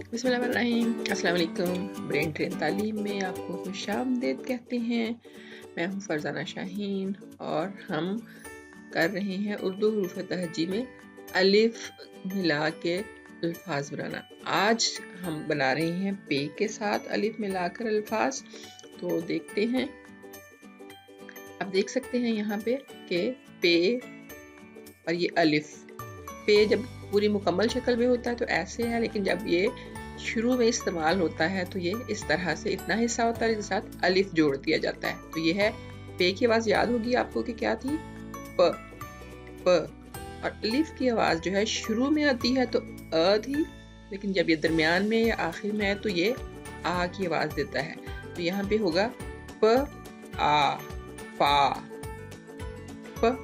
बिस्मिल्लाहिर्रहमानिर्रहीम। अस्सलाम वालेकुम। ब्रेन ट्रेन तालीम में आपको खुशामदीद कहते हैं। मैं हूँ फरजाना शाहीन और हम कर रहे हैं उर्दू हरूफ तहजी में अलिफ मिला के अल्फाज बनाना। आज हम बना रहे हैं पे के साथ अलिफ मिलाकर अल्फाज। तो देखते हैं। आप देख सकते हैं यहाँ पे कि पे और ये अलिफ। पे जब पूरी मुकम्मल शक्ल में होता है तो ऐसे है, लेकिन जब ये शुरू में इस्तेमाल होता है तो ये इस तरह से इतना हिस्सा होता है जिसके साथ अलिफ जोड़ दिया जाता है। तो ये है पे की आवाज़। याद होगी आपको कि क्या थी? प प। और अलिफ की आवाज़ जो है शुरू में आती है तो अ थी, लेकिन जब ये दरमियान में या आखिर में है तो ये आ की आवाज़ देता है। तो यहाँ पे होगा प आ पा, प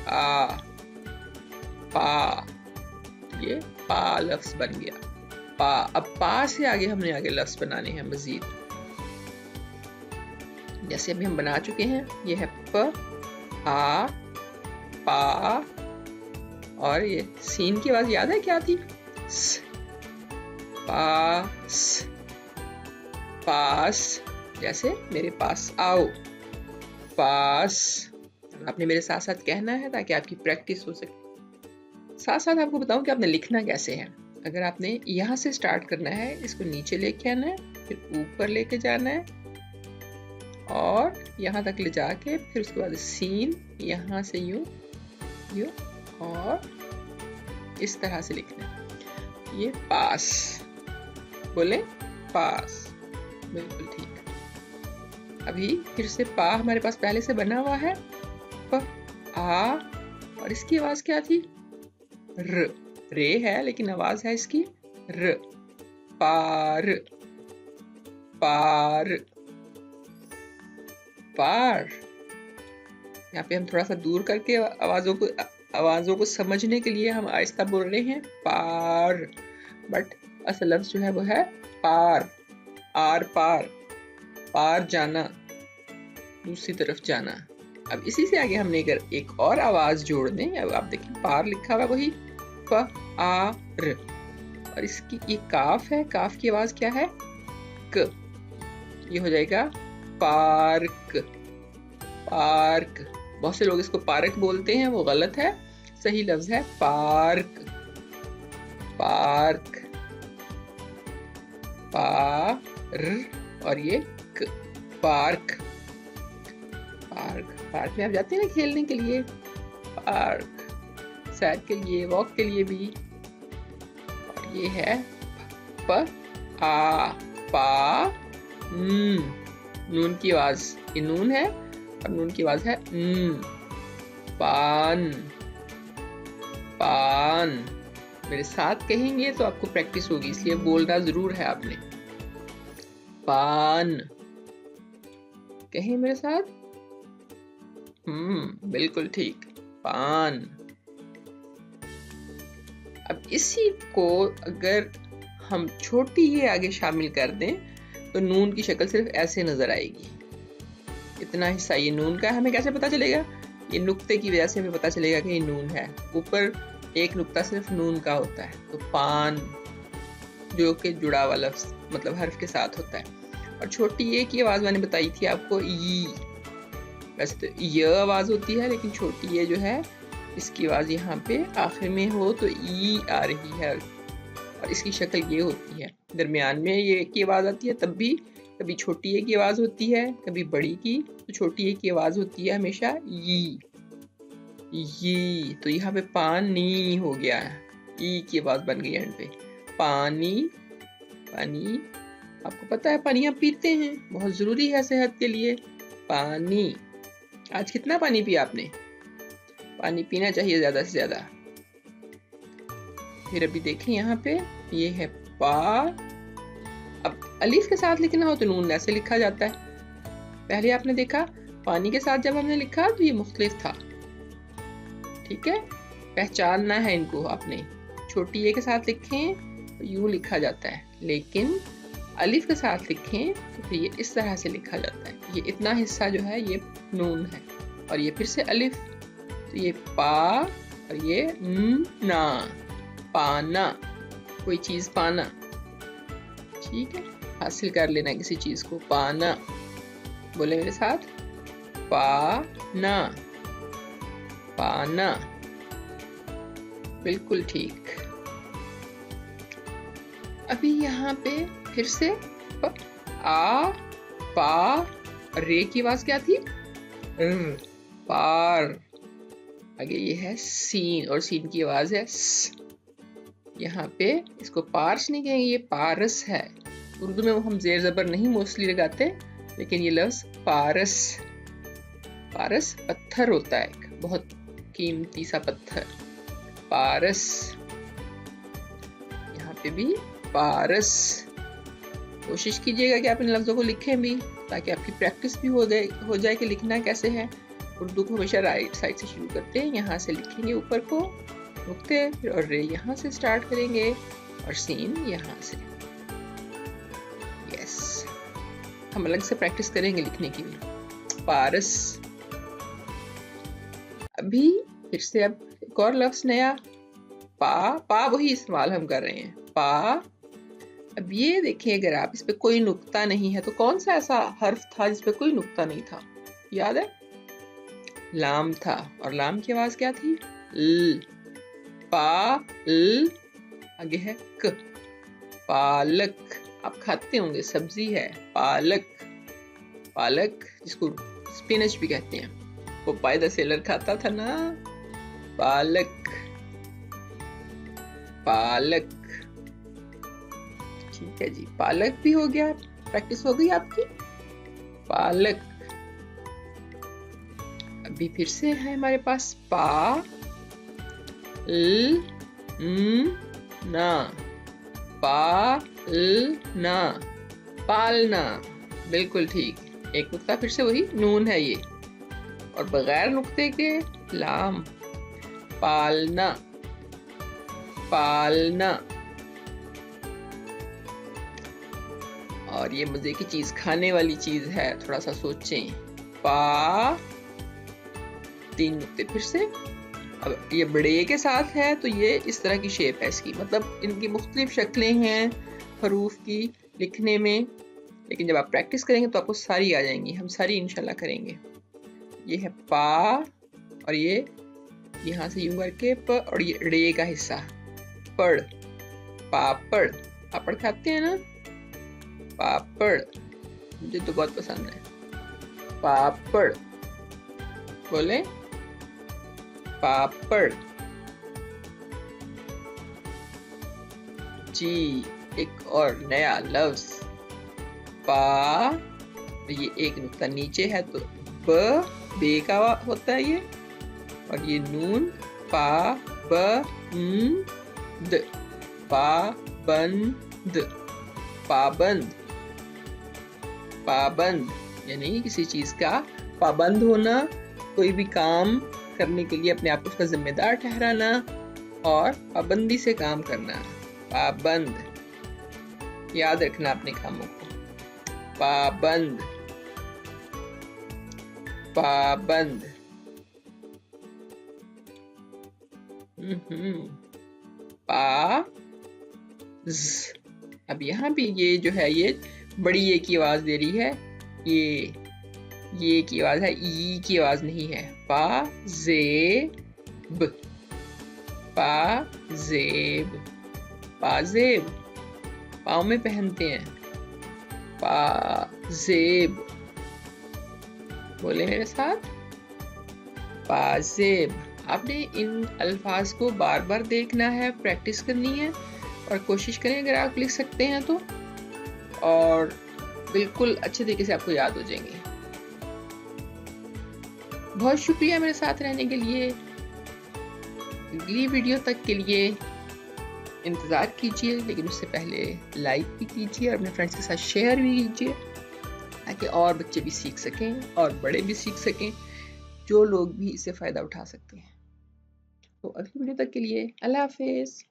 आ पा। ये पा लफ्ज बन गया पा। अब पा से आगे हमने आगे लफ्ज बनाने हैं मजीद। जैसे अभी हम बना चुके हैं, ये है प आ पा, और ये सीन की आवाज याद है क्या थी? स, पास, पास। जैसे मेरे पास आओ, पास। आपने मेरे साथ साथ कहना है ताकि आपकी प्रैक्टिस हो सके। साथ साथ आपको बताऊं कि आपने लिखना कैसे है। अगर आपने यहाँ से स्टार्ट करना है, इसको नीचे लेके आना है, फिर ऊपर लेके जाना है और यहाँ तक ले जाके फिर उसके बाद सीन यहाँ से यूं यूं और इस तरह से लिखना है। ये पास, बोले पास। बिल्कुल ठीक। अभी फिर से पा हमारे पास पहले से बना हुआ है, प आ, और इसकी आवाज क्या थी? र। रे है लेकिन आवाज है इसकी र। पार, पार, पार। यहाँ पे हम थोड़ा सा दूर करके आवाजों को समझने के लिए हम आहिस्ता बोल रहे हैं पार, बट असल लफ्ज जो है वो है पार। आर पार, पार जाना, दूसरी तरफ जाना। अब इसी से आगे हमने अगर एक और आवाज जोड़ दें, अब आप देखिए पार लिखा हुआ वही प आ र, और इसकी ये काफ है। काफ की आवाज क्या है? क। ये हो जाएगा पार्क, पार्क। बहुत से लोग इसको पार्क बोलते हैं, वो गलत है। सही लफ्ज है पार्क, पार्क। पार और ये क, पार्क, पार्क। पार्क में आप जाते हैं ना खेलने के लिए, पार्क, सैर के लिए, वॉक के लिए भी। और ये है प आ पा नून की आवाज। ये नून है और नून की आवाज है पान, पान। मेरे साथ कहेंगे तो आपको प्रैक्टिस होगी, इसलिए बोलना जरूर है आपने। पान कहें मेरे साथ। बिल्कुल ठीक, पान। अब इसी को अगर हम छोटी ये आगे शामिल कर दें तो नून की शक्ल सिर्फ ऐसे नजर आएगी। इतना हिस्सा ये नून का है। हमें कैसे पता चलेगा? ये नुक्ते की वजह से हमें पता चलेगा कि ये नून है। ऊपर एक नुक्ता सिर्फ नून का होता है, तो पान जो कि जुड़ा हुआ लफ्ज मतलब हर्फ के साथ होता है। और छोटी ये की आवाज मैंने बताई थी आपको, ई। वैसे तो य आवाज होती है, लेकिन छोटी ये जो है इसकी आवाज यहाँ पे आखिर में हो तो ई आ रही है, और इसकी शक्ल ये होती है। दरमियान में ये की आवाज आती है, तब भी कभी छोटी ए की आवाज होती है, कभी बड़ी की। तो छोटी ए की आवाज होती है हमेशा ई, ये। तो यहाँ पे पानी हो गया है, ई की आवाज बन गई एंड पे। पानी, पानी। आपको पता है पानी हम पीते हैं, बहुत जरूरी है सेहत के लिए। पानी। आज कितना पानी पिया आपने? पानी पीना चाहिए ज्यादा से ज्यादा। फिर अभी देखें यहाँ पे ये है पा। अब अलीफ के साथ लिखना हो तो नून ऐसे लिखा जाता है। पहले आपने देखा पानी के साथ जब हमने लिखा तो ये मुख्तलिफ था, ठीक है? पहचानना है इनको आपने। छोटी ए के साथ लिखें तो यूं लिखा जाता है, लेकिन अलिफ के साथ लिखें तो फिर ये इस तरह से लिखा जाता है। ये इतना हिस्सा जो है ये नून है, और ये फिर से अलिफ। तो ये पा और ये ना, पाना, कोई चीज पाना। ٹھیک ہے، حاصل کر لینا کسی چیز کو. پانا، بولے میرے ساتھ، پانا، پانا. بالکل ٹھیک. ابھی یہاں پہ پھر سے آ، پا، رے کی آواز کیا تھی؟ پار. آگے یہ ہے سین، اور سین کی آواز ہے س. یہاں پہ اس کو پارس نہیں کہیں گے، یہ پارس ہے. اردو میں ہم زیر زبر نہیں موسٹلی لگاتے، لیکن یہ لفظ پارس. پارس پتھر ہوتا ہے، ایک بہت قیمتی سا پتھر. پارس. یہاں پہ بھی پارس. کوشش کیجیے گا کہ آپ ان لفظوں کو لکھیں بھی، تاکہ آپ کی پریکٹس بھی ہو جائے کہ لکھنا کیسے ہے. اردو کو ہمیشہ رائٹ سائڈ سے شروع کرتے ہیں، یہاں سے لکھیں گے اوپر کو نقطے، پھر اور رے یہاں سے سٹارٹ کریں گے، اور سین یہاں سے. یس، ہم الگ سے پریکٹس کریں گے لکھنے کی بھی. پارس. ابھی پھر سے اب ایک اور لفظ نیا، پا. پا وہی استعمال ہم کر رہے ہیں، پا. اب یہ دیکھیں، اگر آپ اس پہ کوئی نقطہ نہیں ہے تو کون سا ایسا حرف تھا جس پہ کوئی نقطہ نہیں تھا؟ یاد ہے؟ لام تھا. اور لام کی آواز کیا تھی؟ ل. پا، ل. آگے ہے ک. پالک. آپ کھاتے ہوں گے، سبزی ہے پالک. پالک جس کو سپینچ بھی کہتے ہیں، وہ پائی دا سیلر کھاتا تھا نا. پالک، پالک. ٹھیک ہے جی، پالک بھی ہو گیا. پریکٹس ہو گئی آپ کی. پالک. ابھی پھر سے ہے ہمارے پاس پا، ل، نا. پالنا، پالنا. بالکل ٹھیک. ایک نقطہ پھر سے وہی نون ہے یہ، اور بغیر نقطے کے لام. پالنا، پالنا. اور یہ مزے کی چیز، کھانے والی چیز ہے، تھوڑا سا سوچیں. پا، 3 نقطے پھر سے. اب یہ بڑے کے ساتھ ہے تو یہ اس طرح کی شیپ ہے اس کی، مطلب ان کی مختلف شکلیں ہیں حروف کی لکھنے میں، لیکن جب آپ پریکٹس کریں گے تو آپ کو ساری آ جائیں گی. ہم ساری انشاءاللہ کریں گے. یہ ہے پا، اور یہ یہاں سے یوں کر کے پ، اور یہ ڑے کا حصہ پڑ. پاپڑ. پاپڑ کھاتے ہیں نا؟ پاپڑ مجھے تو بہت پسند ہے. پاپڑ. بولیں پاپڑ. جی، ایک اور نیا لفظ پا. یہ ایک نقطہ نیچے ہے تو ب، بے کا ہوتا ہے یہ، اور یہ نون. پا، ب، د. پابند. پابند. پابند یعنی کسی چیز کا پابند ہونا، کوئی بھی کام کرنے کے لیے اپنے آپ کو اس کا ذمہ دار ٹھہرانا اور پابندی سے کام کرنا. پابند. یاد رکھنا اپنے کاموں کو. پابند، پابند. پا، ز. اب یہاں بھی یہ جو ہے یہ بڑی یہ کی آواز دے رہی ہے، یہ کی آواز ہے، ای کی آواز نہیں ہے. پا، زیب. پا، زیب. پازیب. پاؤں میں پہنتے ہیں. پا، زیب. بولے میرے ساتھ، پازیب. آپ نے ان الفاظ کو بار بار دیکھنا ہے، پریکٹس کرنی ہے، اور کوشش کریں اگر آپ لکھ سکتے ہیں تو، اور بالکل اچھے طریقے سے آپ کو یاد ہو جائیں گے. بہت شکریہ میرے ساتھ رہنے کے لیے. اگلی ویڈیو تک کے لیے انتظار کیجیے، لیکن اس سے پہلے لائک بھی کیجیے اور اپنے فرینڈس کے ساتھ شیئر بھی کیجیے، تاکہ اور بچے بھی سیکھ سکیں اور بڑے بھی سیکھ سکیں، جو لوگ بھی اس سے فائدہ اٹھا سکتے ہیں. تو اگلی ویڈیو تک کے لیے اللہ حافظ.